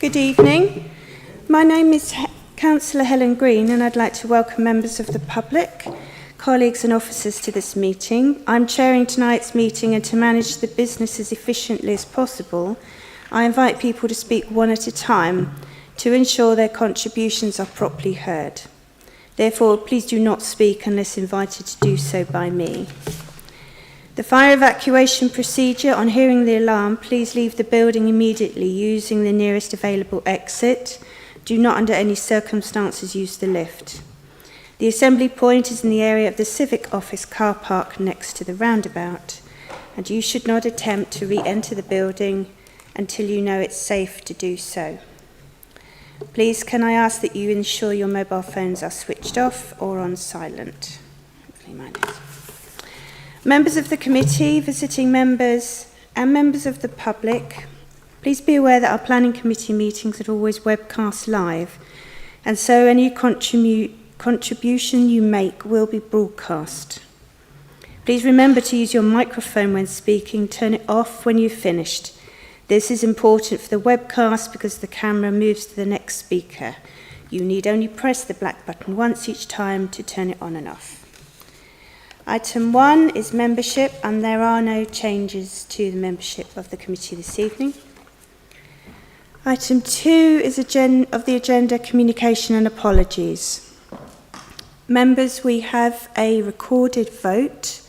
Good evening. My name is Councillor Helen Green and I'd like to welcome members of the public, colleagues and officers to this meeting. I'm chairing tonight's meeting, and to manage the business as efficiently as possible, I invite people to speak one at a time to ensure their contributions are properly heard. Therefore, please do not speak unless invited to do so by me. The fire evacuation procedure: on hearing the alarm, please leave the building immediately using the nearest available exit. Do not under any circumstances use the lift. The assembly point is in the area of the Civic Office car park next to the roundabout, and you should not attempt to re-enter the building until you know it's safe to do so. Please can I ask that you ensure your mobile phones are switched off or on silent. Hopefully mine is. Members of the committee, visiting members and members of the public, please be aware that our planning committee meetings are always webcast live, and so any contribution you make will be broadcast. Please remember to use your microphone when speaking. Turn it off when you've finished. This is important for the webcast because the camera moves to the next speaker. You need only press the black button once each time to turn it on and off. Item 1 is membership, and there are no changes to the membership of the committee this evening. Item 2 is of the agenda, communication and apologies. Members, we have a recorded vote,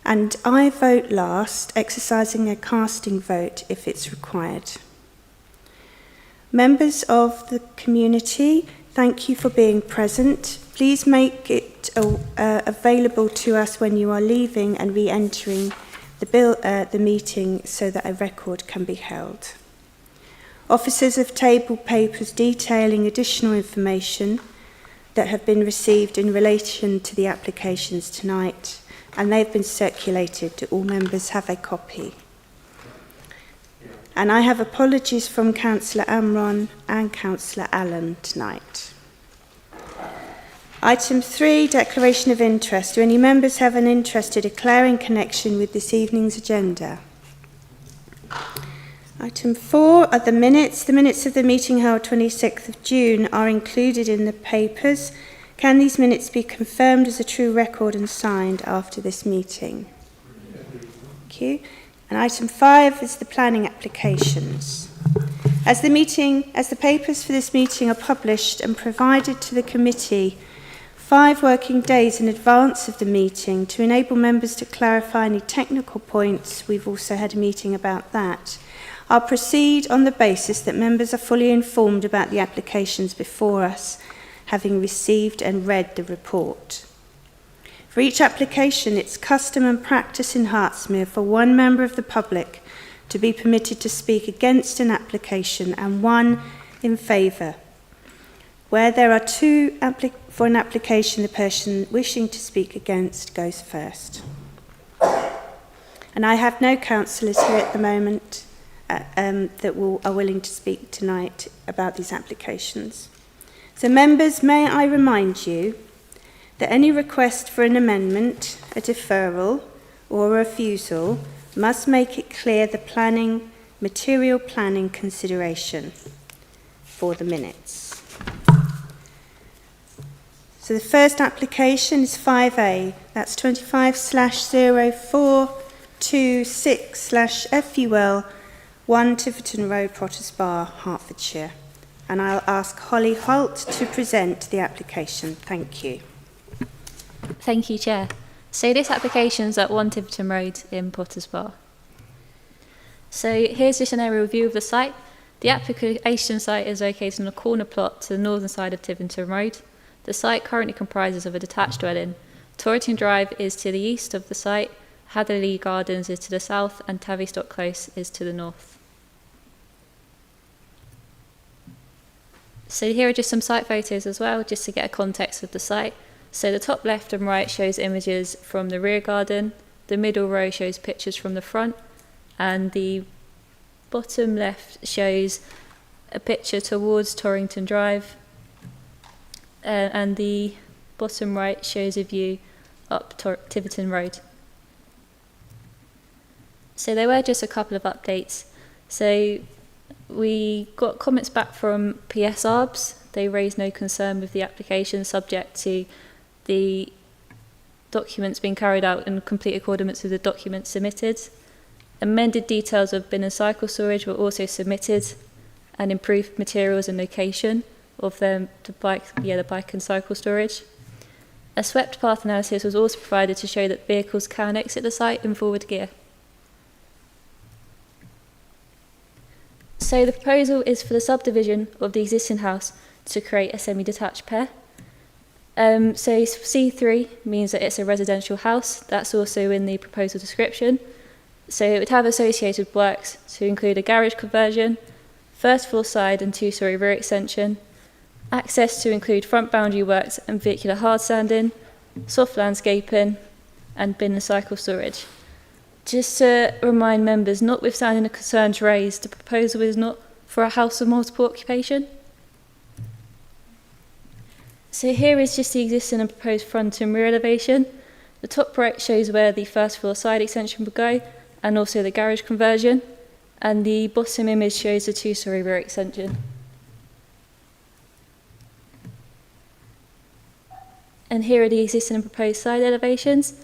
and I vote last, exercising a casting vote if it's required. Members of the community, thank you for being present. Please make it available to us when you are leaving and re-entering the meeting so that a record can be held. Officers have tabled papers detailing additional information that have been received in relation to the applications tonight, and they've been circulated to all members. Have a copy. And I have apologies from Councillor Amron and Councillor Allen tonight. Item 3, declaration of interest. Do any members have an interest to declare in connection with this evening's agenda? Item 4 are the minutes. The minutes of the meeting held 26th of June are included in the papers. Can these minutes be confirmed as a true record and signed after this meeting? Thank you. And item 5 is the planning applications. As the papers for this meeting are published and provided to the committee 5 working days in advance of the meeting to enable members to clarify any technical points, we've also had a meeting about that. I'll proceed on the basis that members are fully informed about the applications before us, having received and read the report. For each application, it's custom and practice in Hertsmere for one member of the public to be permitted to speak against an application and one in favour. Where there are 2 for an application, the person wishing to speak against goes first. And I have no councillors here at the moment that are willing to speak tonight about these applications. So members, may I remind you that any request for an amendment, a deferral or a refusal must make it clear the material planning consideration for the minutes. So the first application is 5A, that's 25/0426/FUL 1 Tiverton Road, Potters Bar, Hertfordshire. And I'll ask Holly Holt to present the application. Thank you. Thank you, Chair. So this application is at 1 Tiverton Road in Potters Bar. So here's just an aerial view of the site. The application site is located on a corner plot to the northern side of Tiverton Road. The site currently comprises of a detached dwelling. Torrington Drive is to the east of the site, Hatherley Gardens is to the south, and Tavistock Close is to the north. So here are just some site photos as well, just to get a context of the site. So the top left and right shows images from the rear garden, the middle row shows pictures from the front, and the bottom left shows a picture towards Torrington Drive, and the bottom right shows a view up Tiverton Road. So there were just a couple of updates. So We got comments back from PS ARBs. They raised no concern with the application, subject to the documents being carried out in complete accordance with the documents submitted. Amended details of bin and cycle storage were also submitted, and improved materials and location of the bike and cycle storage. A swept path analysis was also provided to show that vehicles can exit the site in forward gear. So the proposal is for the subdivision of the existing house to create a semi-detached pair. So C3 means that it's a residential house. That's also in the proposal description. So it would have associated works to include a garage conversion, first floor side and two-storey rear extension, access to include front boundary works and vehicular hard sanding, soft landscaping, and bin and cycle storage. Just to remind members, notwithstanding the concerns raised, the proposal is not for a house of multiple occupation. So here is just the existing and proposed front and rear elevation. The top right shows where the first floor side extension would go, and also the garage conversion, and the bottom image shows the two-storey rear extension. And here are the existing and proposed side elevations.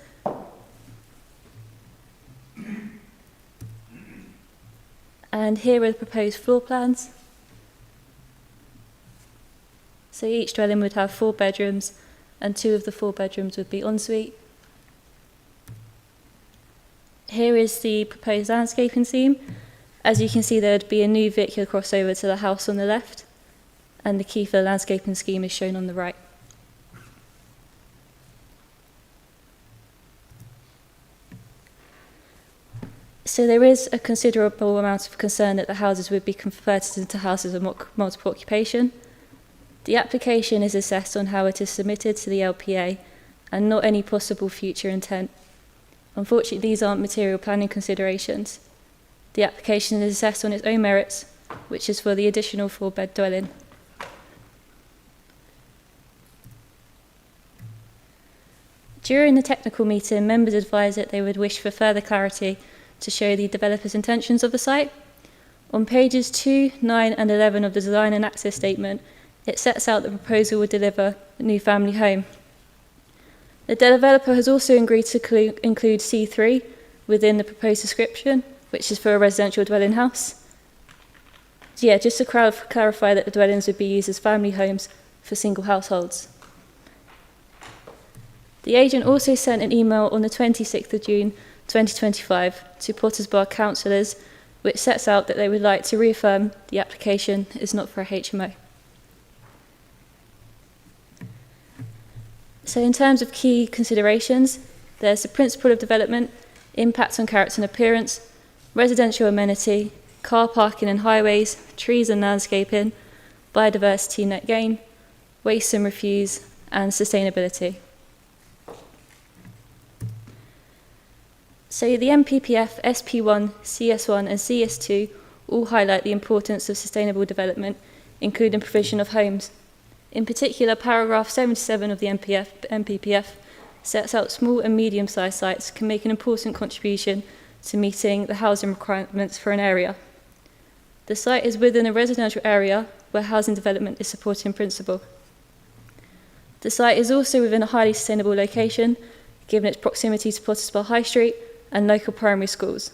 And here are the proposed floor plans. So each dwelling would have 4 bedrooms, and 2 of the 4 bedrooms would be ensuite. Here is the proposed landscaping scheme. As you can see, there would be a new vehicular crossover to the house on the left, and the key for the landscaping scheme is shown on the right. So there is a considerable amount of concern that the houses would be converted into houses of multiple occupation. The application is assessed on how it is submitted to the LPA and not any possible future intent. Unfortunately, these aren't material planning considerations. The application is assessed on its own merits, which is for the additional 4-bed dwelling. During the technical meeting, members advised that they would wish for further clarity to show the developer's intentions of the site. On pages 2, 9 and 11 of the design and access statement, it sets out the proposal would deliver a new family home. The developer has also agreed to include C3 within the proposed description, which is for a residential dwelling house. So yeah, just to clarify that the dwellings would be used as family homes for single households. The agent also sent an email on the 26th of June 2025 to Potters Bar councillors, which sets out that they would like to reaffirm the application is not for a HMO. So in terms of key considerations, there's the principle of development, impact on character and appearance, residential amenity, car parking and highways, trees and landscaping, biodiversity net gain, waste and refuse, and sustainability. So the MPPF, SP1, CS1 and CS2 all highlight the importance of sustainable development, including provision of homes. In particular, paragraph 77 of the MPPF sets out small and medium-sized sites can make an important contribution to meeting the housing requirements for an area. The site is within a residential area where housing development is supported in principle. The site is also within a highly sustainable location, given its proximity to Potters Bar High Street and local primary schools.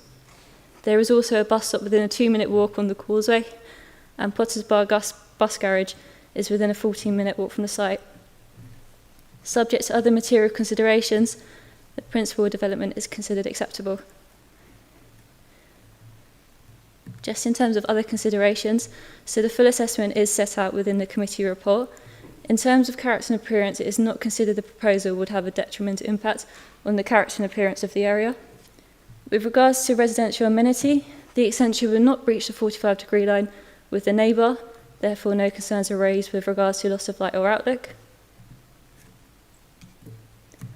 There is also a bus stop within a 2-minute walk on the causeway, and Potters Bar bus garage is within a 14-minute walk from the site. Subject to other material considerations, the principle of development is considered acceptable. Just in terms of other considerations, so the full assessment is set out within the committee report. In terms of character and appearance, it is not considered the proposal would have a detrimental impact on the character and appearance of the area. With regards to residential amenity, the extension will not breach the 45-degree line with the neighbour, therefore no concerns are raised with regards to loss of light or outlook.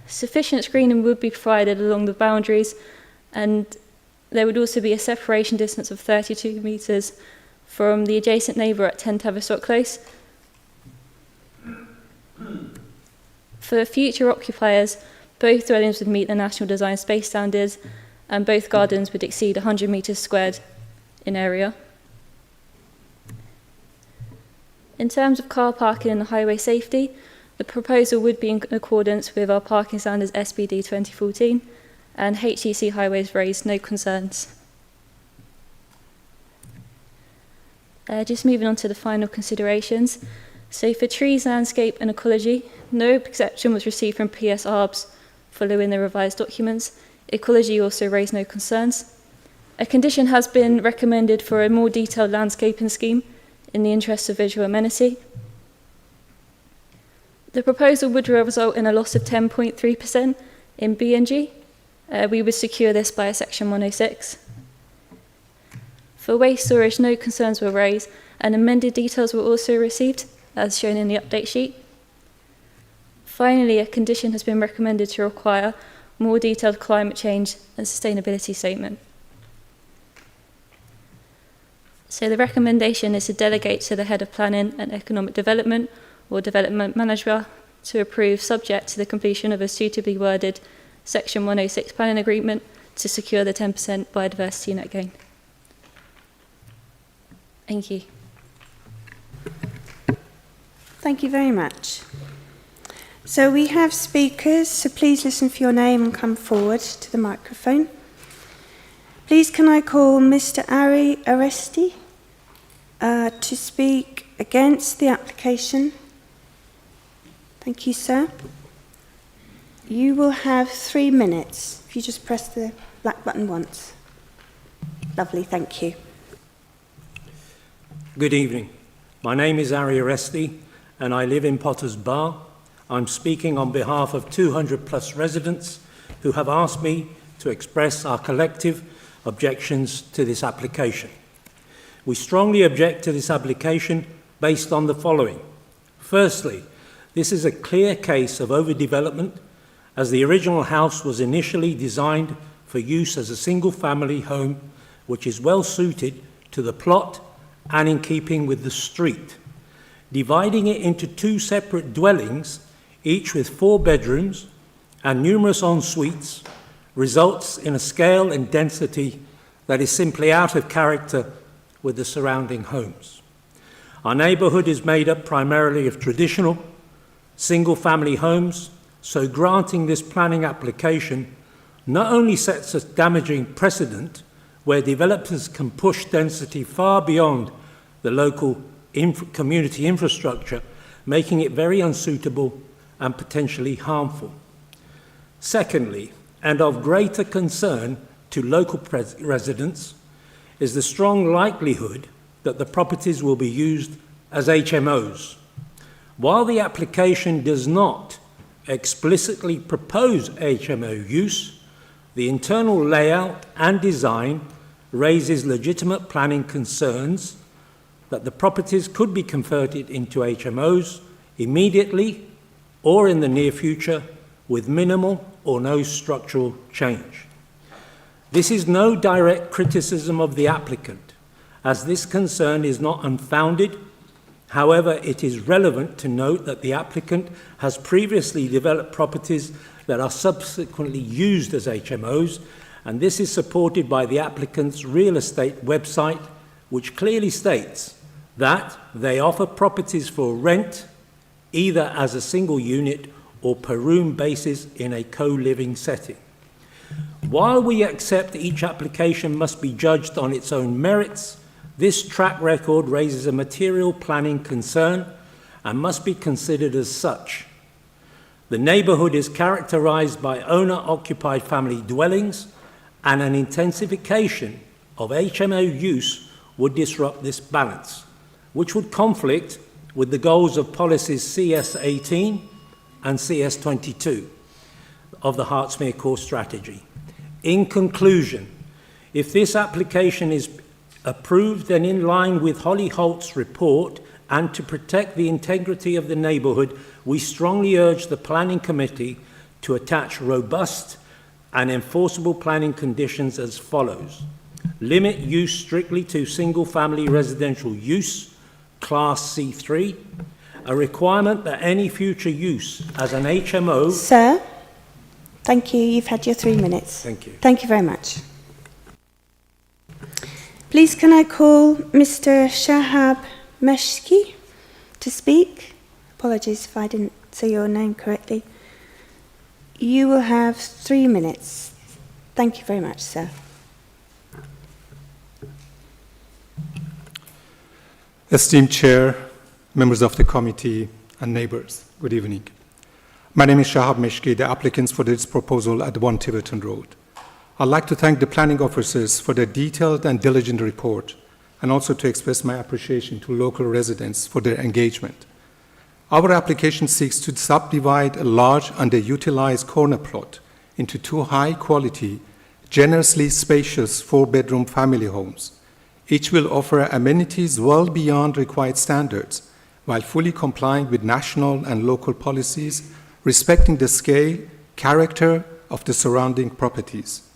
Sufficient screening would be provided along the boundaries, and there would also be a separation distance of 32 metres from the adjacent neighbour at 10 Tavistock Close. For future occupiers, both dwellings would meet the National Design Space Standards, and both gardens would exceed 100 metres squared in area. In terms of car parking and highway safety, the proposal would be in accordance with our parking standards SPD 2014, and HEC highways raised no concerns. Just moving on to the final considerations. So for trees, landscape and ecology, no exception was received from PS ARBs following the revised documents. Ecology also raised no concerns. A condition has been recommended for a more detailed landscaping scheme in the interest of visual amenity. The proposal would result in a loss of 10.3% in B&G. We would secure this by a Section 106. For waste storage, no concerns were raised, and amended details were also received, as shown in the update sheet. Finally, a condition has been recommended to require more detailed climate change and sustainability statement. So the recommendation is to delegate to the Head of Planning and Economic Development or Development Manager to approve, subject to the completion of a suitably worded Section 106 planning agreement to secure the 10% biodiversity net gain. Thank you. Thank you very much. So we have speakers, so please listen for your name and come forward to the microphone. Please can I call Mr. Ari Aresti to speak against the application? Thank you, sir. You will have 3 minutes if you just press the black button once. Lovely, thank you. Good evening. My name is Ari Aresti and I live in Potters Bar. I'm speaking on behalf of 200 plus residents who have asked me to express our collective objections to this application. We strongly object to this application based on the following. Firstly, this is a clear case of overdevelopment, as the original house was initially designed for use as a single-family home, which is well suited to the plot and in keeping with the street. Dividing it into 2 separate dwellings, each with 4 bedrooms and numerous en-suites, results in a scale and density that is simply out of character with the surrounding homes. Our neighbourhood is made up primarily of traditional single-family homes, so granting this planning application not only sets a damaging precedent where developers can push density far beyond the local community infrastructure, making it very unsuitable and potentially harmful. Secondly, and of greater concern to local residents, is the strong likelihood that the properties will be used as HMOs. While the application does not explicitly propose HMO use, the internal layout and design raises legitimate planning concerns that the properties could be converted into HMOs immediately or in the near future with minimal or no structural change. This is no direct criticism of the applicant, as this concern is not unfounded. However, it is relevant to note that the applicant has previously developed properties that are subsequently used as HMOs, and this is supported by the applicant's real estate website, which clearly states that they offer properties for rent, either as a single unit or per room basis in a co-living setting. While we accept each application must be judged on its own merits, this track record raises a material planning concern and must be considered as such. The neighbourhood is characterised by owner-occupied family dwellings, and an intensification of HMO use would disrupt this balance, which would conflict with the goals of policies CS18 and CS22 of the Hertsmere Core Strategy. In conclusion, if this application is approved and in line with Holly Holt's report, and to protect the integrity of the neighbourhood, we strongly urge the Planning Committee to attach robust and enforceable planning conditions as follows. Limit use strictly to single-family residential use, Class C3, a requirement that any future use as an HMO... Sir, thank you. You've had your 3 minutes. Thank you. Thank you very much. Please can I call Mr. Shahab Meshki to speak? Apologies if I didn't say your name correctly. You will have 3 minutes. Thank you very much, sir. Esteemed Chair, members of the committee, and neighbours, good evening. My name is Shahab Meshki, the applicants for this proposal at 1 Tiverton Road. I'd like to thank the planning officers for their detailed and diligent report, and also to express my appreciation to local residents for their engagement. Our application seeks to subdivide a large underutilized corner plot into 2 high-quality, generously spacious 4-bedroom family homes. Each will offer amenities well beyond required standards, while fully complying with national and local policies, respecting the scale, character of the surrounding properties.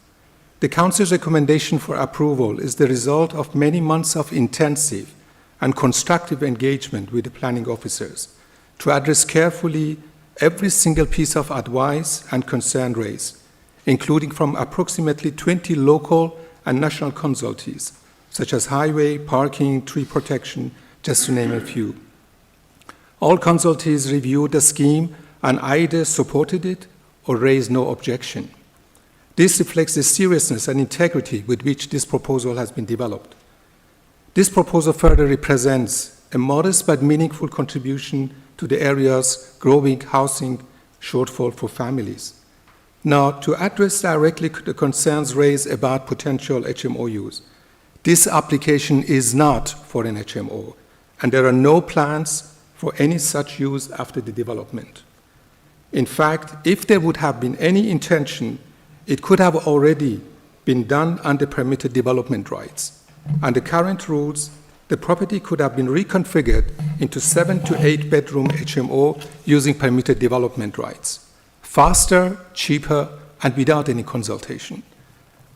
The Council's recommendation for approval is the result of many months of intensive and constructive engagement with the planning officers to address carefully every single piece of advice and concern raised, including from approximately 20 local and national consultees, such as highway, parking, tree protection, just to name a few. All consultees reviewed the scheme and either supported it or raised no objection. This reflects the seriousness and integrity with which this proposal has been developed. This proposal further represents a modest but meaningful contribution to the area's growing housing shortfall for families. Now, to address directly the concerns raised about potential HMO use, this application is not for an HMO, and there are no plans for any such use after the development. In fact, if there would have been any intention, it could have already been done under permitted development rights. Under current rules, the property could have been reconfigured into 7 to 8 bedroom HMO using permitted development rights. Faster, cheaper, and without any consultation.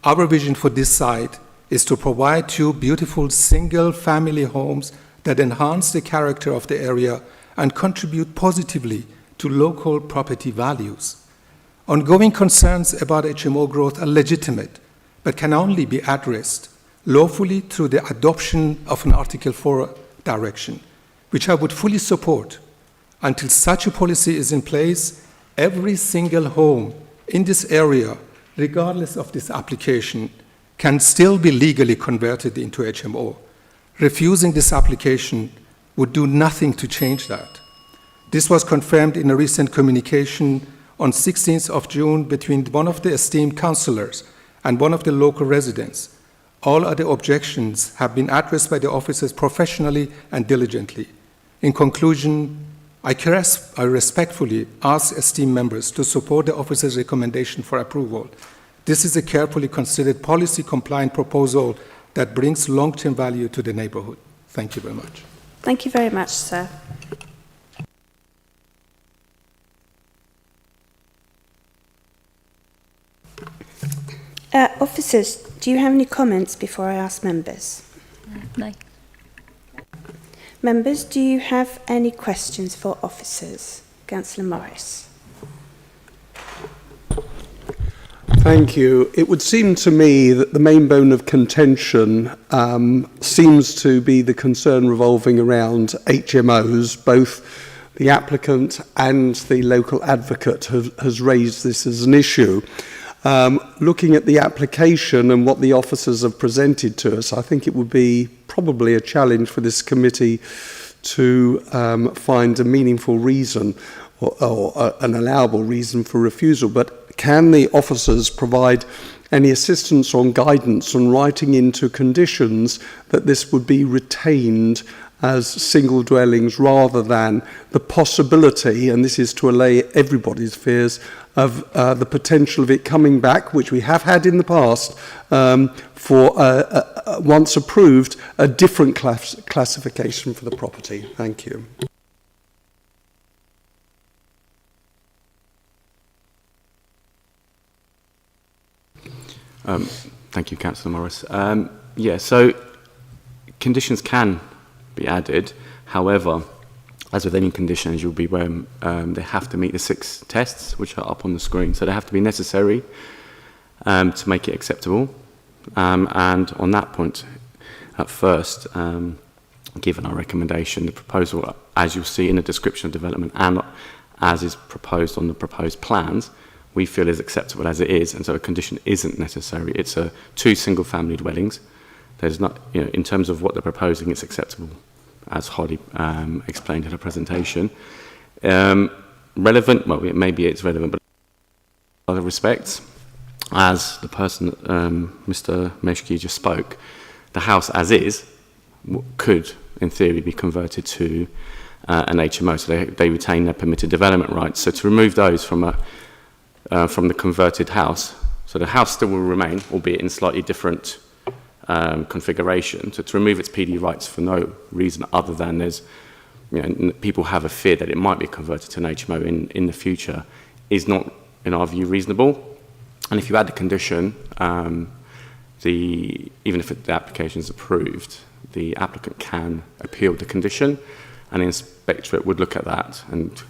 Our vision for this site is to provide 2 beautiful single-family homes that enhance the character of the area and contribute positively to local property values. Ongoing concerns about HMO growth are legitimate, but can only be addressed lawfully through the adoption of an Article 4 direction, which I would fully support. Until such a policy is in place, every single home in this area, regardless of this application, can still be legally converted into HMO. Refusing this application would do nothing to change that. This was confirmed in a recent communication on 16th of June between one of the esteemed councillors and one of the local residents. All other objections have been addressed by the officers professionally and diligently. In conclusion, I respectfully ask esteemed members to support the officers' recommendation for approval. This is a carefully considered policy-compliant proposal that brings long-term value to the neighbourhood. Thank you very much. Thank you very much, sir. Officers, do you have any comments before I ask members? No. Members, do you have any questions for officers? Councillor Morris. Thank you. It would seem to me that the main bone of contention seems to be the concern revolving around HMOs. Both the applicant and the local advocate has raised this as an issue. Looking at the application and what the officers have presented to us, I think it would be probably a challenge for this committee to find a meaningful reason or an allowable reason for refusal. But can the officers provide any assistance or guidance on writing into conditions that this would be retained as single dwellings rather than the possibility, and this is to allay everybody's fears, of the potential of it coming back, which we have had in the past, for, once approved, a different classification for the property. Thank you. Thank you, Councillor Morris. So conditions can be added. However, as with any conditions, you'll be where they have to meet the 6 tests, which are up on the screen. So they have to be necessary to make it acceptable. And on that point, at first, given our recommendation, the proposal as you'll see in the description of development and as is proposed on the proposed plans, we feel is acceptable as it is, and so a condition isn't necessary. It's 2 single-family dwellings. There's not, in terms of what they're proposing, it's acceptable, as Holly explained in her presentation. Relevant, well, maybe it's relevant, but in other respects, as the person, Mr. Meshki just spoke, the house as is could, in theory, be converted to an HMO, so they retain their permitted development rights. So to remove those from the converted house, so the house still will remain, albeit in slightly different configuration. So to remove its PD rights for no reason other than there's, people have a fear that it might be converted to an HMO in the future is not, in our view, reasonable. And if you add the condition, even if the application is approved, the applicant can appeal the condition, and the inspectorate would look at that and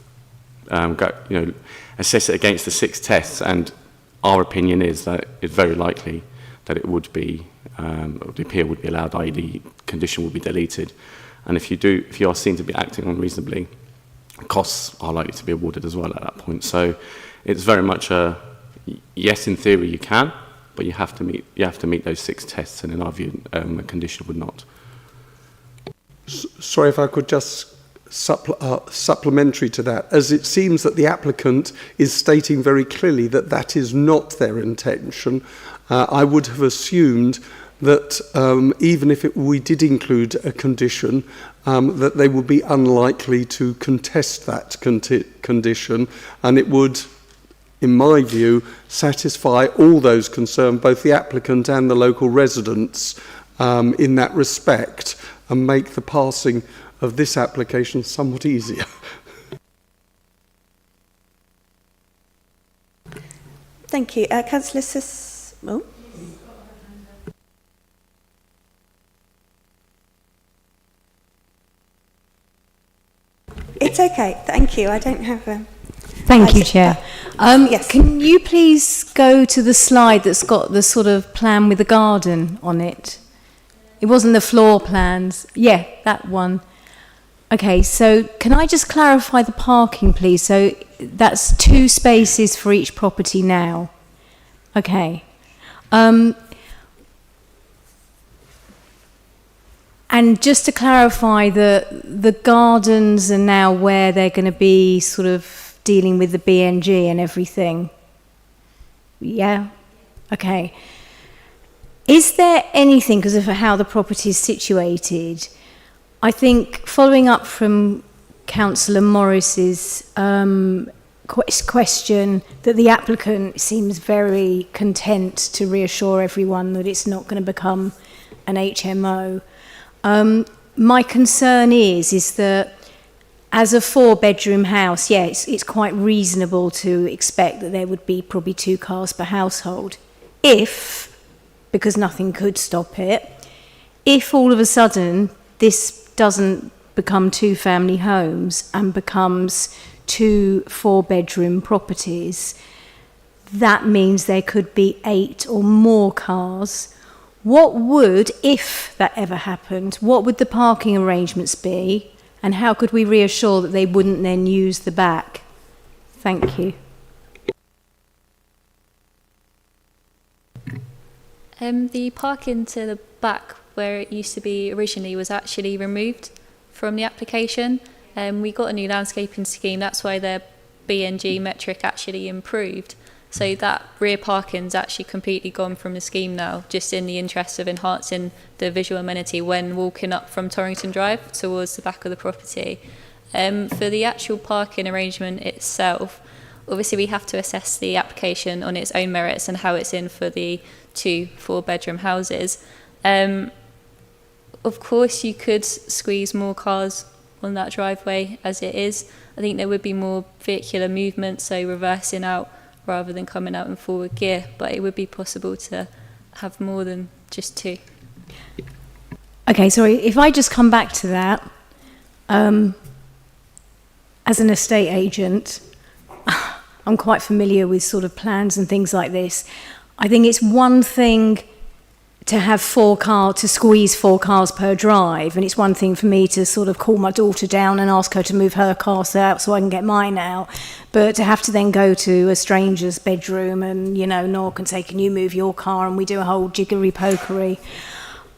assess it against the 6 tests. And our opinion is that it's very likely that it would be, the appeal would be allowed, i.e. the condition will be deleted. And if you are seen to be acting unreasonably, costs are likely to be awarded as well at that point. So it's very much a yes, in theory you can, but you have to meet those 6 tests, and in our view, a condition would not. Sorry if I could just supplementary to that, as it seems that the applicant is stating very clearly that that is not their intention. I would have assumed that even if we did include a condition, that they would be unlikely to contest that condition, and it would, in my view, satisfy all those concerned, both the applicant and the local residents, in that respect, and make the passing of this application somewhat easier. Thank you. Councillor Oh. It's okay. Thank you. I don't have a... Thank you, Chair. Yes. Can you please go to the slide that's got the sort of plan with the garden on it? It wasn't the floor plans. Yeah, that one. Okay, so can I just clarify the parking, please? So that's 2 spaces for each property now. Okay. And just to clarify, the gardens are now where they're going to be sort of dealing with the BNG and everything. Yeah? Okay. Is there anything, because of how the property is situated, I think following up from Councillor Morris's question, that the applicant seems very content to reassure everyone that it's not going to become an HMO. My concern is that as a 4-bedroom house, yes, it's quite reasonable to expect that there would be probably 2 cars per household. Because nothing could stop it, if all of a sudden this doesn't become 2 family homes and becomes 2 4-bedroom properties, that means there could be 8 or more cars. What would, if that ever happened, what would the parking arrangements be, and how could we reassure that they wouldn't then use the back? Thank you. The parking to the back, where it used to be originally, was actually removed from the application. We got a new landscaping scheme, that's why the BNG metric actually improved. So that rear parking's actually completely gone from the scheme now, just in the interest of enhancing the visual amenity when walking up from Torrington Drive towards the back of the property. For the actual parking arrangement itself, obviously we have to assess the application on its own merits and how it's in for the 2 4-bedroom houses. Of course you could squeeze more cars on that driveway as it is. I think there would be more vehicular movement, so reversing out rather than coming out in forward gear, but it would be possible to have more than just 2. Okay, sorry, if I just come back to that, as an estate agent, I'm quite familiar with sort of plans and things like this. I think it's one thing to have 4 cars, to squeeze 4 cars per drive, and it's one thing for me to sort of call my daughter down and ask her to move her car out so I can get mine out, but to have to then go to a stranger's bedroom and, you know, knock and say, can you move your car, and we do a whole jiggery-pokery.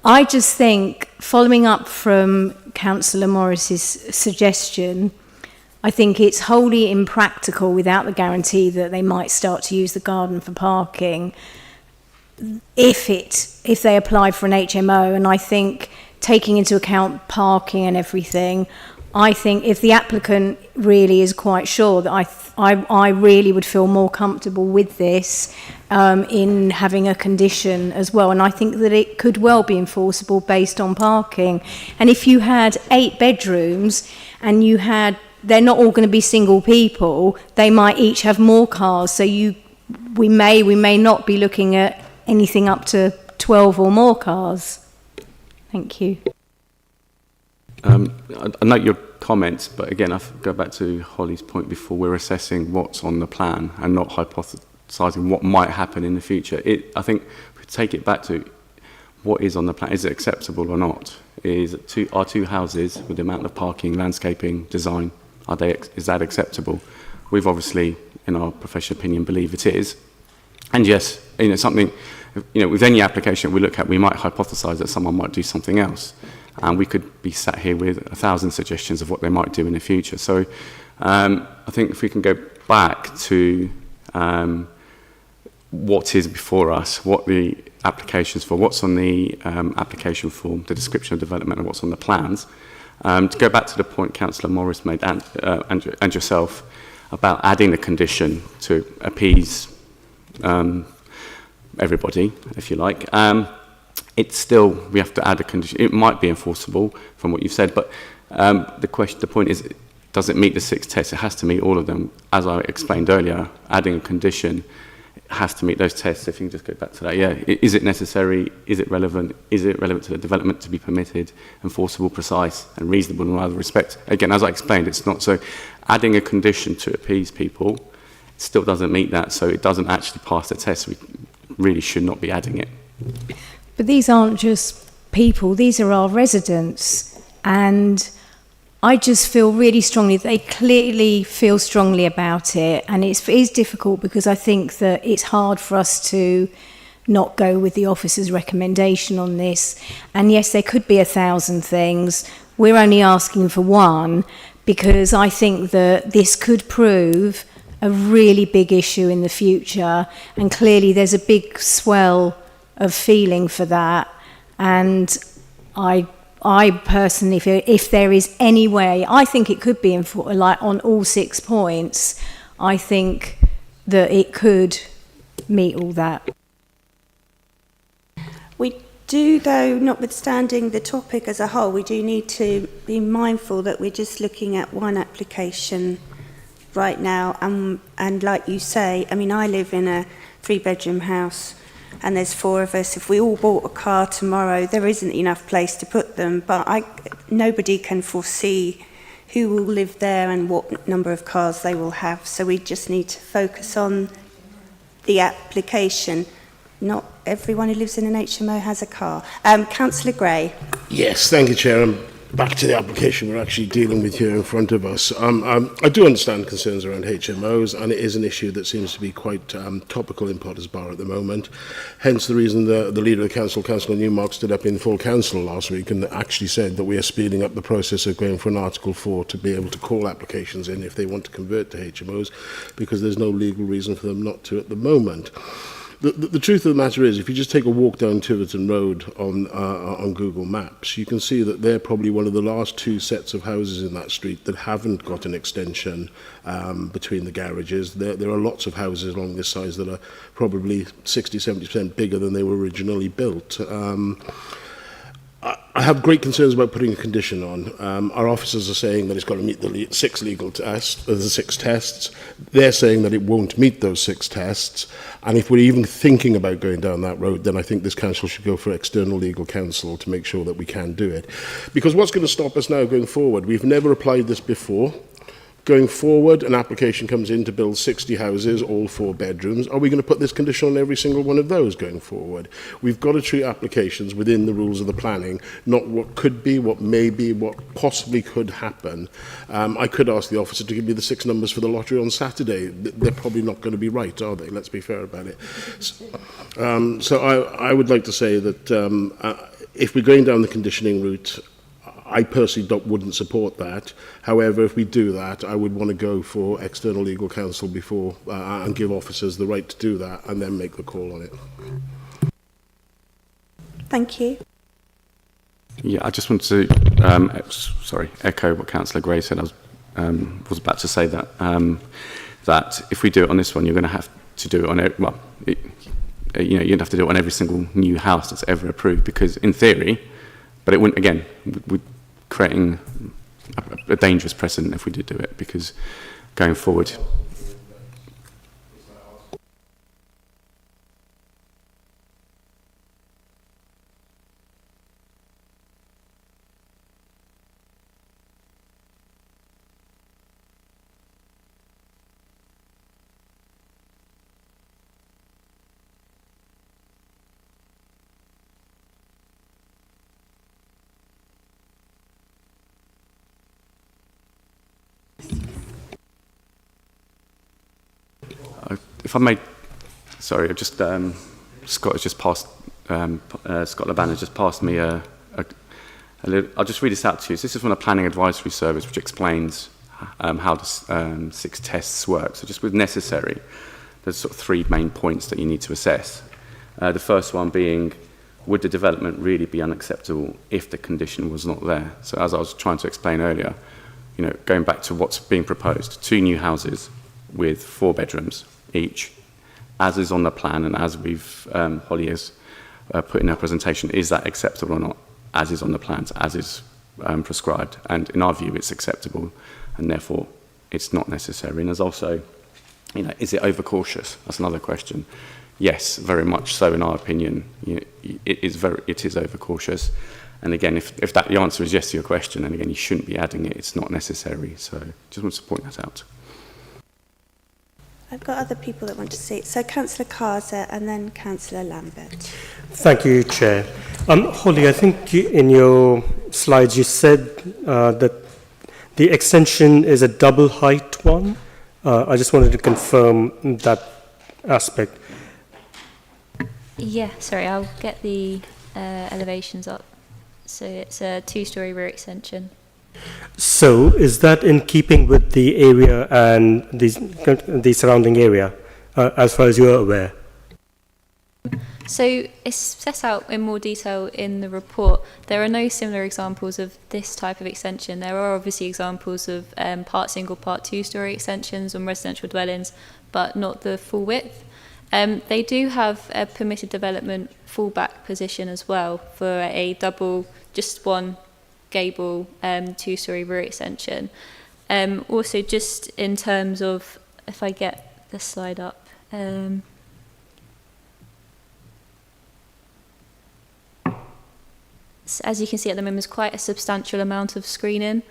I just think, following up from Councillor Morris's suggestion, I think it's wholly impractical without the guarantee that they might start to use the garden for parking if they apply for an HMO. And I think, taking into account parking and everything, I think if the applicant really is quite sure, that I really would feel more comfortable with this in having a condition as well. And I think that it could well be enforceable based on parking. And if you had 8 bedrooms and they're not all going to be single people, they might each have more cars. So we may not be looking at anything up to 12 or more cars. Thank you. I note your comments, but again, I go back to Holly's point before. We're assessing what's on the plan and not hypothesising what might happen in the future. I think if we take it back to what is on the plan, is it acceptable or not? Are 2 houses with the amount of parking, landscaping, design, is that acceptable? We've obviously, in our professional opinion, believe it is. And yes, something, with any application we look at, we might hypothesise that someone might do something else. And we could be sat here with 1,000 suggestions of what they might do in the future. So I think if we can go back to what is before us, what the applications for, what's on the application form, the description of development, and what's on the plans. To go back to the point Councillor Morris made and yourself about adding a condition to appease everybody, if you like. It's still, we have to add a condition. It might be enforceable from what you've said, but the point is, does it meet the 6 tests? It has to meet all of them. As I explained earlier, adding a condition has to meet those tests. If you can just go back to that, is it necessary? Is it relevant? Is it relevant to the development to be permitted, enforceable, precise, and reasonable in other respects? Again, as I explained, it's not. So adding a condition to appease people still doesn't meet that, so it doesn't actually pass the test. We really should not be adding it. But these aren't just people, these are our residents, and I just feel really strongly, they clearly feel strongly about it, and it is difficult because I think that it's hard for us to not go with the officer's recommendation on this. And yes, there could be 1,000 things. We're only asking for one because I think that this could prove a really big issue in the future, and clearly there's a big swell of feeling for that. And I personally feel if there is any way, I think it could be on all 6 points, I think that it could meet all that. We do, though, notwithstanding the topic as a whole, we do need to be mindful that we're just looking at one application right now. And like you say, I mean, I live in a 3-bedroom house and there's 4 of us. If we all bought a car tomorrow, there isn't enough place to put them. But nobody can foresee who will live there and what number of cars they will have. So we just need to focus on the application. Not everyone who lives in an HMO has a car. Councillor Gray. Yes, thank you, Chair. Back to the application we're actually dealing with here in front of us. I do understand concerns around HMOs, and it is an issue that seems to be quite topical in Potters Bar at the moment. Hence the reason the leader of the council, Councillor Newmark, stood up in full council last week and actually said that we are speeding up the process of going for an Article 4 to be able to call applications in if they want to convert to HMOs, because there's no legal reason for them not to at the moment. The truth of the matter is, if you just take a walk down Tiverton Road on Google Maps, you can see that they're probably one of the last 2 sets of houses in that street that haven't got an extension between the garages. There are lots of houses along this size that are probably 60-70% bigger than they were originally built. I have great concerns about putting a condition on. Our officers are saying that it's got to meet the 6 legal tests, the 6 tests. They're saying that it won't meet those 6 tests. And if we're even thinking about going down that road, then I think this council should go for external legal counsel to make sure that we can do it. Because what's going to stop us now going forward? We've never applied this before. Going forward, an application comes in to build 60 houses, all 4 bedrooms. Are we going to put this condition on every single one of those going forward? We've got to treat applications within the rules of the planning, not what could be, what may be, what possibly could happen. I could ask the officer to give me the 6 numbers for the lottery on Saturday. They're probably not going to be right, are they? Let's be fair about it. So I would like to say that if we're going down the conditioning route, I personally wouldn't support that. However, if we do that, I would want to go for external legal counsel before and give officers the right to do that and then make the call on it. Thank you. Yeah, I just want to echo what Councillor Gray said. I was about to say that that if we do it on this one, you're going to have to do it on you'd have to do it on every single new house that's ever approved, because in theory, but it wouldn't, again, we're creating a dangerous precedent if we did do it, because going forward. If I may, sorry, just Scott has just passed. Scott Laban has just passed me a little. I'll just read this out to you. So this is from the Planning Advisory Service, which explains how the 6 tests work. So just with necessary, there's sort of 3 main points that you need to assess. The first one being, would the development really be unacceptable if the condition was not there? So as I was trying to explain earlier, going back to what's being proposed, 2 new houses with 4 bedrooms each, as is on the plan and as we've Holly has put in her presentation. Is that acceptable or not? As is on the plans, as is prescribed, and in our view it's acceptable, and therefore it's not necessary. And there's also, is it overcautious? That's another question. Yes, very much so in our opinion. It is overcautious. And again, if the answer is yes to your question, and again you shouldn't be adding it, it's not necessary. So just want to point that out. I've got other people that want to see it. So Councillor Carter and then Councillor Lambert. Thank you, Chair. Holly, I think in your slides you said that the extension is a double height one. I just wanted to confirm that aspect. Yeah, sorry, I'll get the elevations up. So it's a 2-storey rear extension. So is that in keeping with the area and the surrounding area, as far as you're aware? So it's set out in more detail in the report. There are no similar examples of this type of extension. There are obviously examples of part single, part 2-storey extensions on residential dwellings, but not the full width. They do have a permitted development fallback position as well for a double, just one gable 2-storey rear extension. Also, just in terms of, if I get the slide up, so as you can see at the moment, there's quite a substantial amount of screening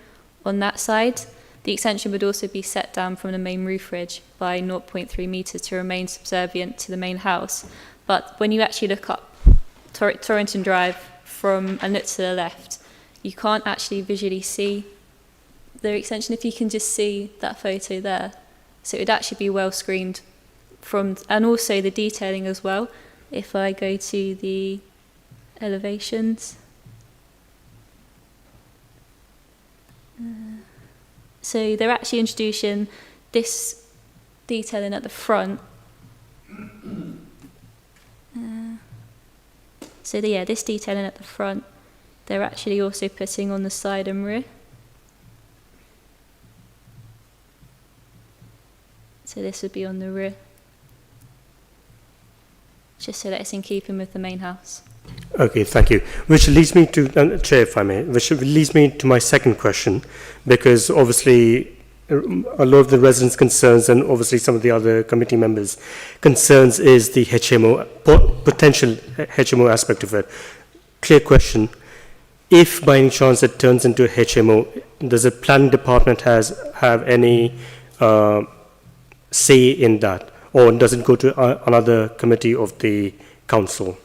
on that side. The extension would also be set down from the main roof ridge by 0.3 metres to remain subservient to the main house. But when you actually look up Torrington Drive and look to the left, you can't actually visually see the extension if you can just see that photo there. So it would actually be well screened and also the detailing as well. If I go to the elevations. So they're actually introducing this detailing at the front. This detailing at the front, they're actually also putting on the side and rear. So this would be on the rear, just so that it's in keeping with the main house. Okay, thank you. Which leads me to, Chair, if I may, which leads me to my second question, because obviously a lot of the residents' concerns and obviously some of the other committee members' concerns is the HMO, potential HMO aspect of it. Clear question. if by any chance it turns into a HMO, does the planning department have any say in that, or does it go to another committee of the council?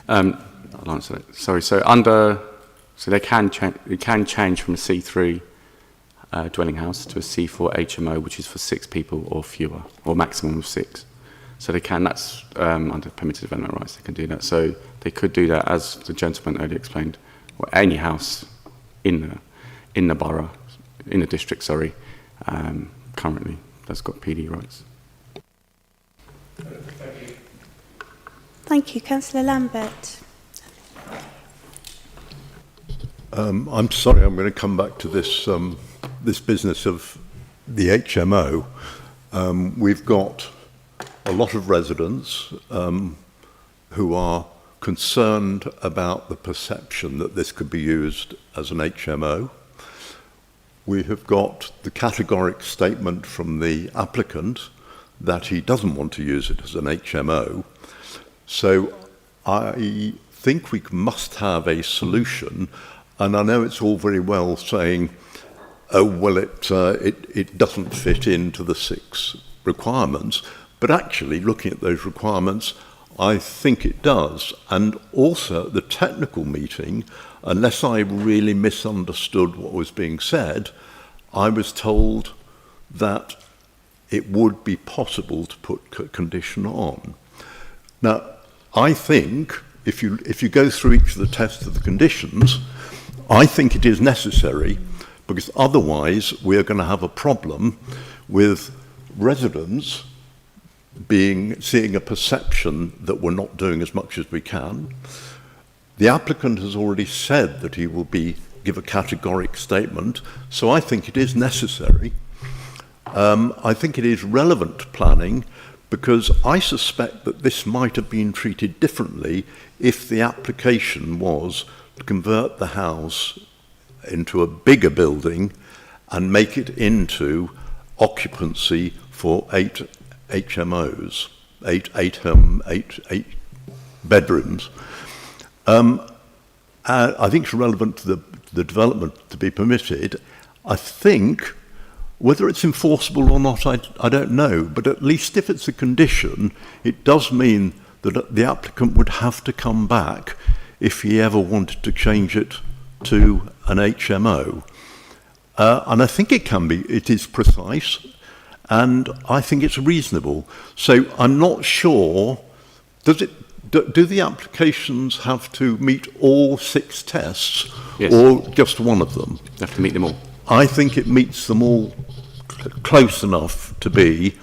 I'll answer that. Sorry. So they can change from a C3 dwelling house to a C4 HMO, which is for 6 people or fewer, or maximum of 6. So they can. That's under permitted development rights. They can do that. So they could do that, as the gentleman earlier explained, or any house in the borough, in the district. Sorry, currently that's got PD rights. Thank you. Councillor Lambert. I'm sorry, I'm going to come back to this this business of the HMO. We've got a lot of residents who are concerned about the perception that this could be used as an HMO. We have got the categoric statement from the applicant that he doesn't want to use it as an HMO. So I think we must have a solution, and I know it's all very well saying, oh, well, it doesn't fit into the 6 requirements, but actually looking at those requirements, I think it does. And also at the technical meeting, unless I really misunderstood what was being said, I was told that it would be possible to put a condition on. Now, I think if you go through each of the tests of the conditions, I think it is necessary, because otherwise we're going to have a problem with residents seeing a perception that we're not doing as much as we can. The applicant has already said that he will give a categoric statement, so I think it is necessary. I think it is relevant to planning, because I suspect that this might have been treated differently if the application was to convert the house into a bigger building and make it into occupancy for 8 HMOs, 8 bedrooms. I think it's relevant to the development to be permitted. I think whether it's enforceable or not, I don't know, but at least if it's a condition, it does mean that the applicant would have to come back if he ever wanted to change it to an HMO. And I think it is precise, and I think it's reasonable. So I'm not sure, do the applications have to meet all 6 tests, yes, or just one of them? They have to meet them all. I think it meets them all close enough to be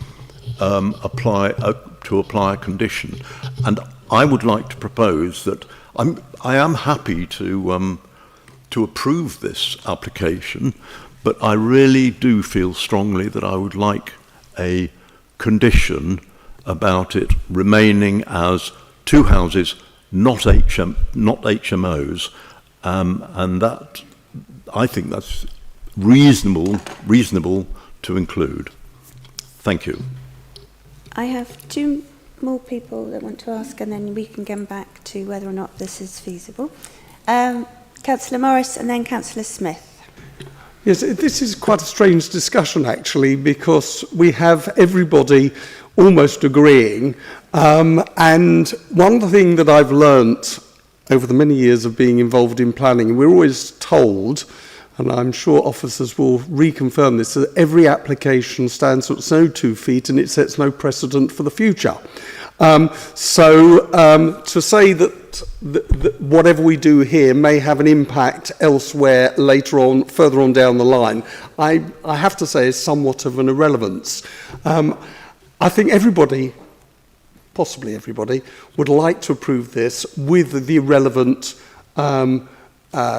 apply a condition, and I would like to propose that I am happy to approve this application, but I really do feel strongly that I would like a condition about it remaining as 2 houses, not HMOs, and that I think that's reasonable to include. Thank you. I have 2 more people that want to ask, and then we can get back to whether or not this is feasible. Councillor Morris and then Councillor Smith. Yes, this is quite a strange discussion, actually, because we have everybody almost agreeing. And one thing that I've learnt over the many years of being involved in planning, we're always told, and I'm sure officers will reconfirm this, that every application stands on its own 2 feet and it sets no precedent for the future. To say that whatever we do here may have an impact elsewhere later on, further on down the line, I have to say is somewhat of an irrelevance. I think everybody, possibly everybody, would like to approve this with the relevant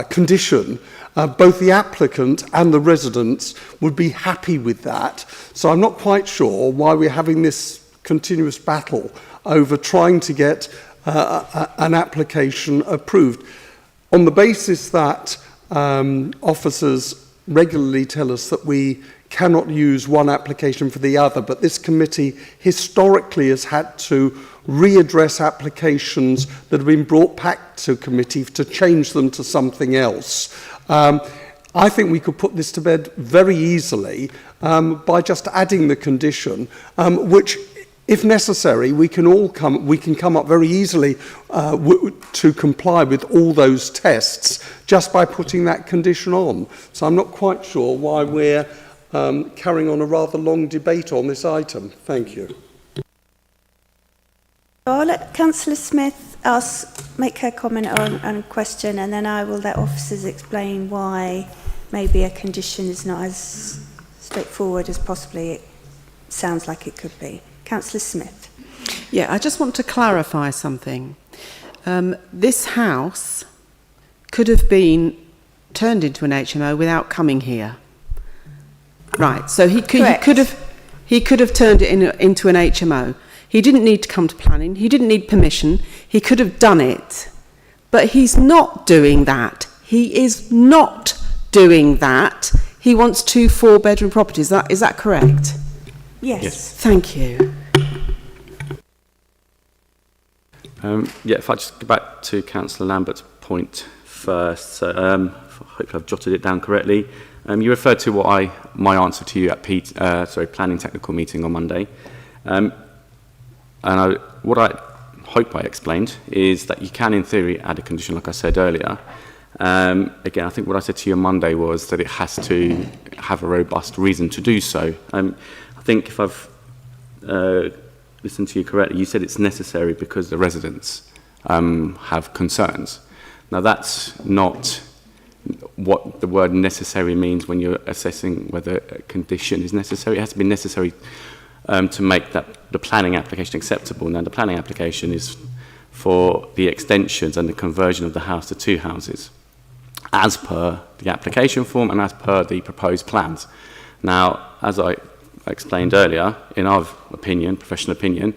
condition. Both the applicant and the residents would be happy with that. So I'm not quite sure why we're having this continuous battle over trying to get an application approved on the basis that officers regularly tell us that we cannot use one application for the other, but this committee historically has had to readdress applications that have been brought back to committee to change them to something else. I think we could put this to bed very easily by just adding the condition, which, if necessary, we can come up very easily to comply with all those tests just by putting that condition on. So I'm not quite sure why we're carrying on a rather long debate on this item. Thank you. I'll let Councillor Smith make her comment on a question, and then I will let officers explain why maybe a condition is not as straightforward as possibly it sounds like it could be. Councillor Smith. Yeah, I just want to clarify something. This house could have been turned into an HMO without coming here. Right, so he could have turned it into an HMO. He didn't need to come to planning. He didn't need permission. He could have done it. But he's not doing that. He is not doing that. He wants 2 4-bedroom properties. Is that correct? Yes. Thank you. If I just go back to Councillor Lambert's point first. So, hopefully I've jotted it down correctly. You referred to my answer to you at planning technical meeting on Monday. What I hope I explained is that you can, in theory, add a condition, like I said earlier. Again, I think what I said to you on Monday was that it has to have a robust reason to do so. I think if I've listened to you correctly, you said it's necessary because the residents have concerns. Now, that's not what the word necessary means when you're assessing whether a condition is necessary. It has to be necessary to make the planning application acceptable. Now, the planning application is for the extensions and the conversion of the house to 2 houses, as per the application form and as per the proposed plans. Now, as I explained earlier, in our opinion, professional opinion,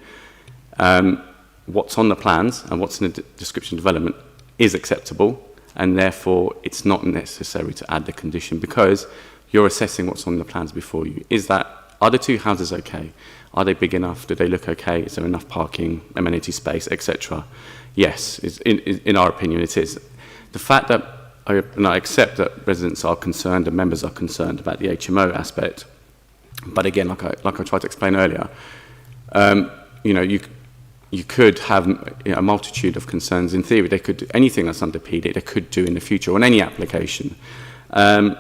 what's on the plans and what's in the description of development is acceptable, and therefore it's not necessary to add the condition because you're assessing what's on the plans before you. Are the 2 houses okay? Are they big enough? Do they look okay? Is there enough parking, amenity space, etc.? Yes, in our opinion, it is. The fact that I accept that residents are concerned and members are concerned about the HMO aspect, but again, like I tried to explain earlier, you could have a multitude of concerns. In theory, they could do anything that's under PD, they could do in the future on any application. And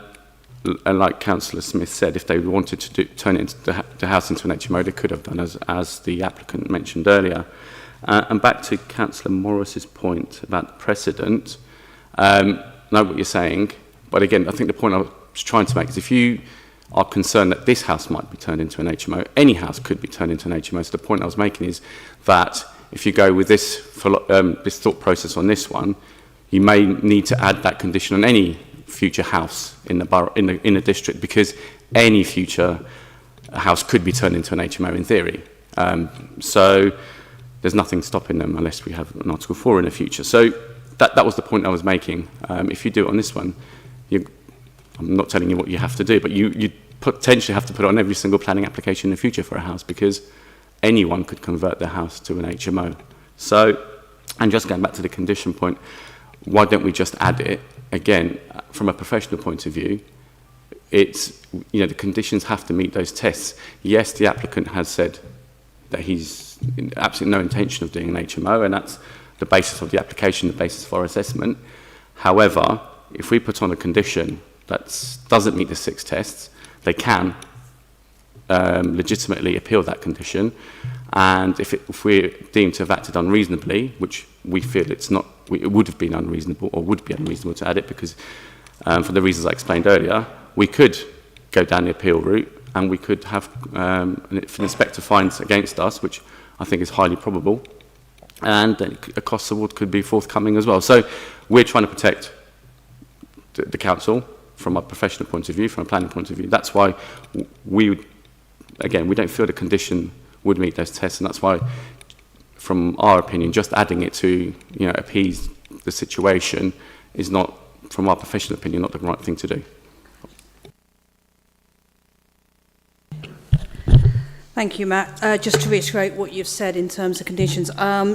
like Councillor Smith said, if they wanted to turn the house into an HMO, they could have done, as the applicant mentioned earlier. And back to Councillor Morris's point about the precedent, I know what you're saying, but again, I think the point I was trying to make is if you are concerned that this house might be turned into an HMO, any house could be turned into an HMO. So the point I was making is that if you go with this thought process on this one, you may need to add that condition on any future house in the borough, in the district, because any future house could be turned into an HMO in theory. So there's nothing stopping them unless we have an Article 4 in the future. So that was the point I was making. If you do it on this one, I'm not telling you what you have to do, but you potentially have to put it on every single planning application in the future for a house, because anyone could convert their house to an HMO. So, and just going back to the condition point, why don't we just add it? Again, from a professional point of view, it's, the conditions have to meet those tests. Yes, the applicant has said that he's absolutely no intention of doing an HMO, and that's the basis of the application, the basis for our assessment. However, if we put on a condition that doesn't meet the 6 tests, they can legitimately appeal that condition, and if we're deemed to have acted unreasonably, which we feel it would have been unreasonable, or would be unreasonable to add it, because for the reasons I explained earlier, we could go down the appeal route, and we could have if an inspector finds against us, which I think is highly probable, and then a cost award could be forthcoming as well. So we're trying to protect the council from a professional point of view, from a planning point of view. That's why we don't feel the condition would meet those tests, and that's why, from our opinion, just adding it to appease the situation is not, from our professional opinion, not the right thing to do. Thank you, Matt. Just to reiterate what you've said in terms of conditions,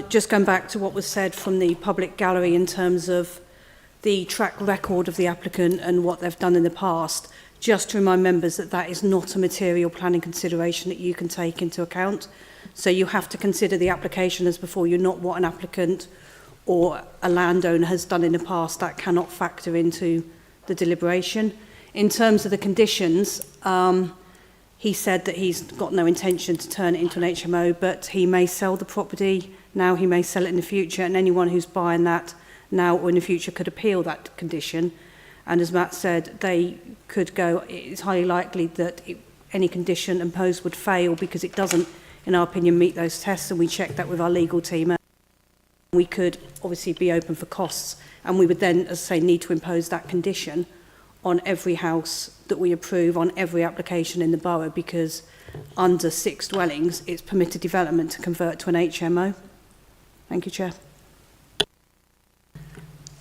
just going back to what was said from the public gallery in terms of the track record of the applicant and what they've done in the past, just to remind members that that is not a material planning consideration that you can take into account. So you have to consider the application as before you, not what an applicant or a landowner has done in the past. That cannot factor into the deliberation. In terms of the conditions, he said that he's got no intention to turn it into an HMO, but he may sell the property now, he may sell it in the future, and anyone who's buying that now or in the future could appeal that condition. And as Matt said, they could go, it's highly likely that any condition imposed would fail because it doesn't, in our opinion, meet those tests, and we checked that with our legal team. We could obviously be open for costs, and we would then, as I say, need to impose that condition on every house that we approve, on every application in the borough, because under 6 dwellings, it's permitted development to convert to an HMO. Thank you, Chair.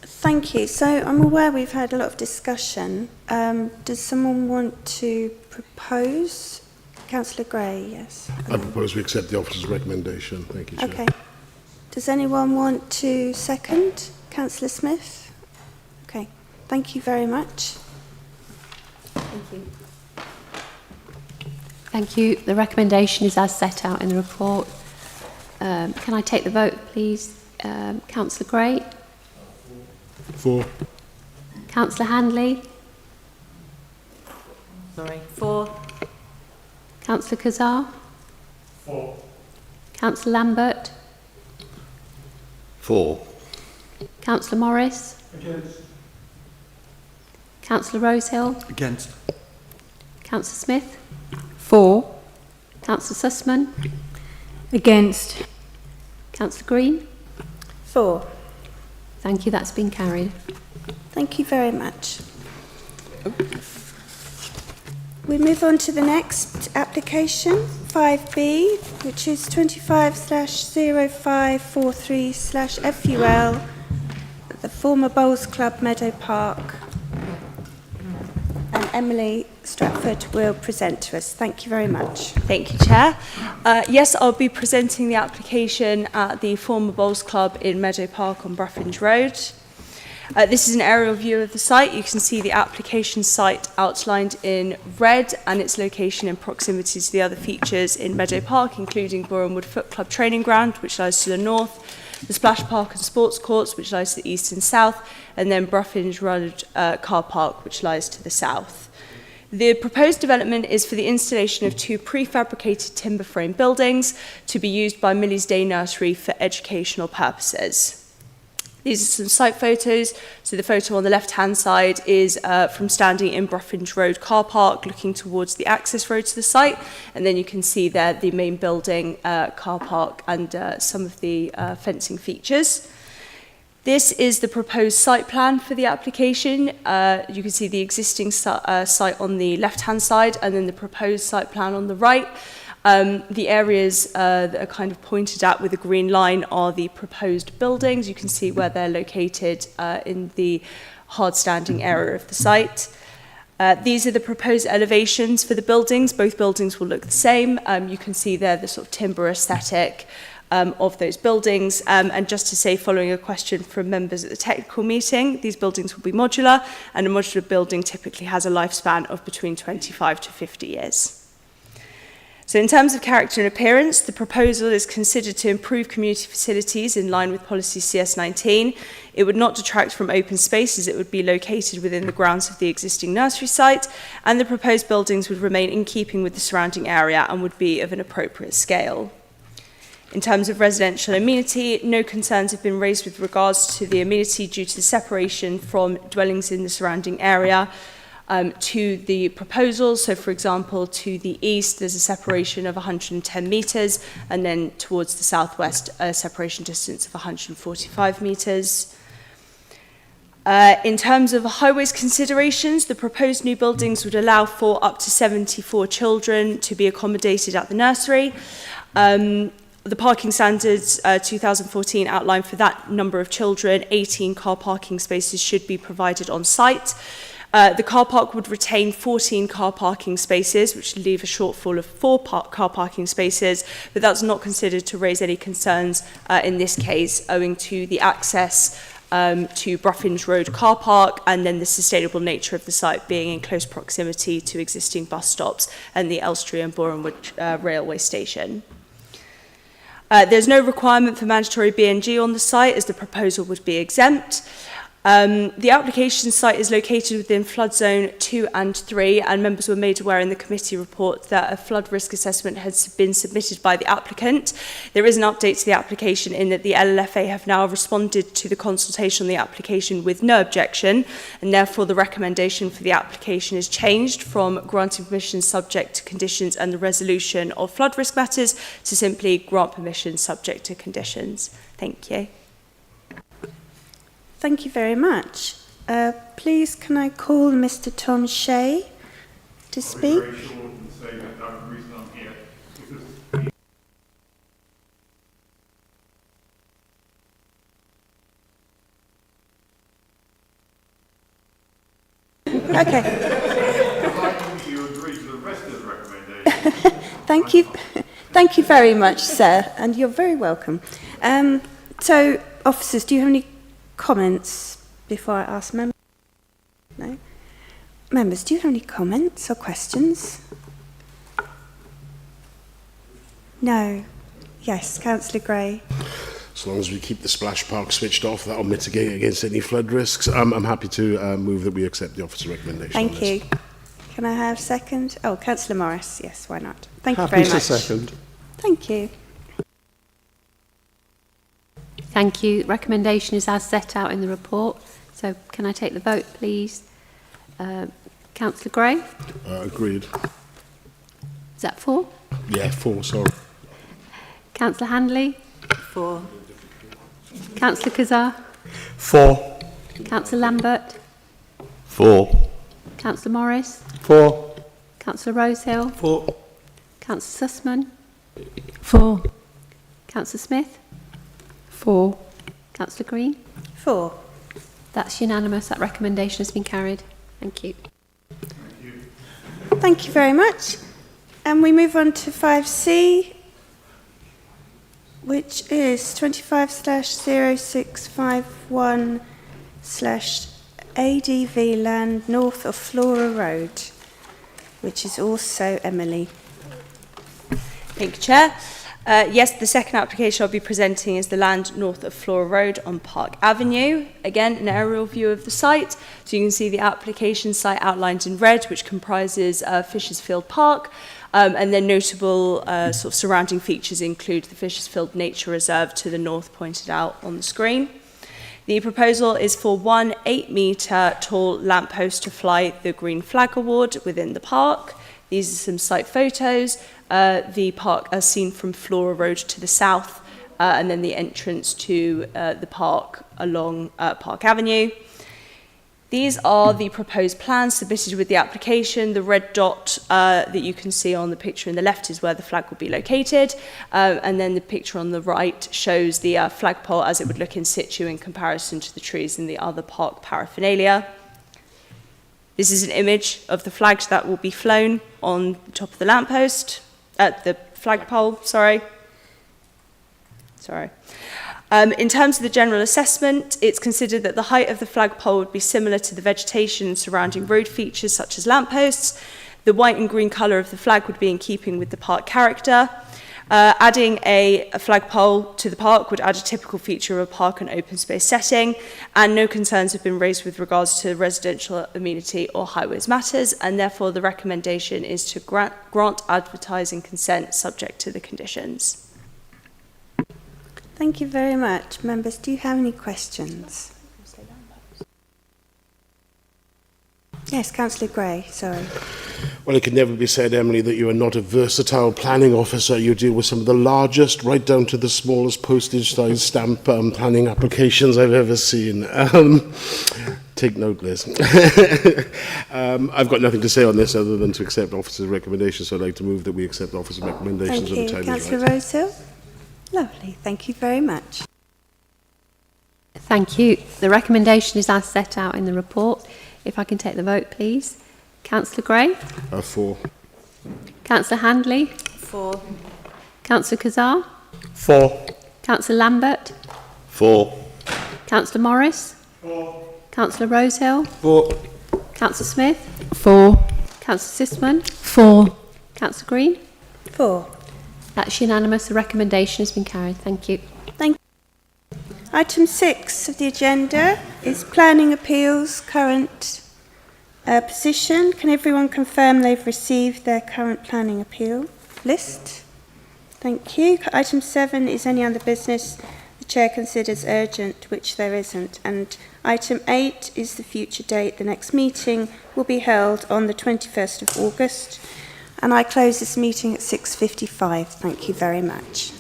Thank you. So I'm aware we've had a lot of discussion. Does someone want to propose? Councillor Gray, yes. I propose we accept the officer's recommendation. Thank you, Chair. Okay. Does anyone want to second? Councillor Smith? Okay. Thank you very much. Thank you. Thank you. The recommendation is as set out in the report. Can I take the vote, please? Councillor Gray? For. Councillor Handley? Sorry. For. Councillor Kazar? For. Councillor Lambert? For. Councillor Morris? Against. Councillor Rosehill? Against. Councillor Smith? For. Councillor Sussman? Against. Councillor Green? For. Thank you, that's been carried. Thank you very much. We move on to the next application, 5B, which is 25/0543/FUL, the former Bowls Club Meadow Park. And Emily Stratford will present to us. Thank you very much. Thank you, Chair. Yes, I'll be presenting the application at the former Bowls Club in Meadow Park on Bruffins Road. This is an aerial view of the site. You can see the application site outlined in red and its location in proximity to the other features in Meadow Park, including Borehamwood Foot Club Training Ground, which lies to the north, the Splash Park and Sports Courts, which lies to the east and south, and then Bruffins Road Car Park, which lies to the south. The proposed development is for the installation of 2 prefabricated timber frame buildings to be used by Millie's Day Nursery for educational purposes. These are some site photos. So the photo on the left-hand side is from standing in Bruffins Road Car Park, looking towards the access road to the site. And then you can see there the main building, car park, and some of the fencing features. This is the proposed site plan for the application. You can see the existing site on the left-hand side and then the proposed site plan on the right. The areas that are kind of pointed out with a green line are the proposed buildings. You can see where they're located in the hard-standing area of the site. These are the proposed elevations for the buildings. Both buildings will look the same. You can see there the sort of timber aesthetic of those buildings. And just to say, following a question from members at the technical meeting, these buildings will be modular, and a modular building typically has a lifespan of between 25 to 50 years. So in terms of character and appearance, the proposal is considered to improve community facilities in line with policy CS19. It would not detract from open space as it would be located within the grounds of the existing nursery site, and the proposed buildings would remain in keeping with the surrounding area and would be of an appropriate scale. In terms of residential amenity, no concerns have been raised with regards to the amenity due to the separation from dwellings in the surrounding area to the proposal. So, for example, to the east, there's a separation of 110 metres, and then towards the southwest, a separation distance of 145 metres. In terms of highways considerations, the proposed new buildings would allow for up to 74 children to be accommodated at the nursery. The parking standards 2014 outline for that number of children, 18 car parking spaces should be provided on site. The car park would retain 14 car parking spaces, which would leave a shortfall of 4 car parking spaces, but that's not considered to raise any concerns in this case, owing to the access to Bruffinge Road car park and then the sustainable nature of the site being in close proximity to existing bus stops and the Elstree and Borehamwood railway station. There's no requirement for mandatory B&G on the site as the proposal would be exempt. The application site is located within flood zone 2 and 3, and members were made aware in the committee report that a flood risk assessment has been submitted by the applicant. There is an update to the application in that the LLFA have now responded to the consultation on the application with no objection, and therefore the recommendation for the application is changed from granting permission subject to conditions and the resolution of flood risk matters to simply grant permission subject to conditions. Thank you. Thank you very much. Please, can I call Mr. Tom Shea to speak? Very short and say that the reason I'm here is Okay. you agree to the rest of the recommendation. Thank you. Thank you very much, sir, and you're very welcome. So, officers, do you have any comments before I ask members? No? Members, do you have any comments or questions? No. Yes, Councillor Gray. As long as we keep the splash park switched off, that will mitigate against any flood risks. I'm happy to move that we accept the officer's recommendation. Thank you. Can I have a second? Oh, Councillor Morris. Yes, why not? Thank you Happy very much. to second. Thank you. Thank you. Recommendation is as set out in the report. So can I take the vote, please? Councillor Gray? Agreed. Is that 4? Yeah, 4, sorry. Councillor Handley? 4. Councillor Kazar? 4. Councillor Lambert? 4. Councillor Morris? 4. Councillor Rosehill? 4. Councillor Sussman? 4. Councillor Smith? 4. Councillor Green? 4. That's unanimous. That recommendation has been carried. Thank you. Thank you very much. And we move on to 5C, which is 25/0651/ADV land north of Flora Road, which is also Emily. Thank you, Chair. Yes, the second application I'll be presenting is the land north of Flora Road on Park Avenue. Again, an aerial view of the site. So you can see the application site outlined in red, which comprises Fishersfield Park. And then notable sort of surrounding features include the Fishersfield Nature Reserve to the north, pointed out on the screen. The proposal is for one 8-metre tall lamppost to fly the Green Flag Award within the park. These are some site photos. The park as seen from Flora Road to the south, and then the entrance to the park along Park Avenue. These are the proposed plans submitted with the application. The red dot that you can see on the picture in the left is where the flag will be located, and then the picture on the right shows the flagpole as it would look in situ in comparison to the trees and the other park paraphernalia. This is an image of the flag that will be flown on the top of the lamppost, the flagpole, sorry. In terms of the general assessment, it's considered that the height of the flagpole would be similar to the vegetation and surrounding road features such as lampposts. The white and green colour of the flag would be in keeping with the park character. Adding a flagpole to the park would add a typical feature of a park and open space setting, and no concerns have been raised with regards to residential amenity or highways matters, and therefore the recommendation is to grant advertising consent subject to the conditions. Thank you very much. Members, do you have any questions? Yes, Councillor Gray, sorry. Well, it could never be said, Emily, that you are not a versatile planning officer. You deal with some of the largest, right down to the smallest postage-size stamp planning applications I've ever seen. Take note, Liz. I've got nothing to say on this other than to accept officer's recommendations, so I'd like to move that we accept officer's recommendations at the time is right. Councillor Rosehill? Lovely, thank you very much. Thank you. The recommendation is as set out in the report. If I can take the vote, please. Councillor Gray? 4. Councillor Handley? 4. Councillor Kazar? 4. Councillor Lambert? 4. Councillor Morris? 4. Councillor Rosehill? 4. Councillor Smith? 4. Councillor Sisman? 4. Councillor Green? 4. That's unanimous. The recommendation has been carried. Thank you. Thank you. Item 6 of the agenda is planning appeals, current position. Can everyone confirm they've received their current planning appeal list? Thank you. Item 7 is any other business the Chair considers urgent, which there isn't. And item 8 is the future date. The next meeting will be held on the 21st of August. And I close this meeting at 6:55. Thank you very much.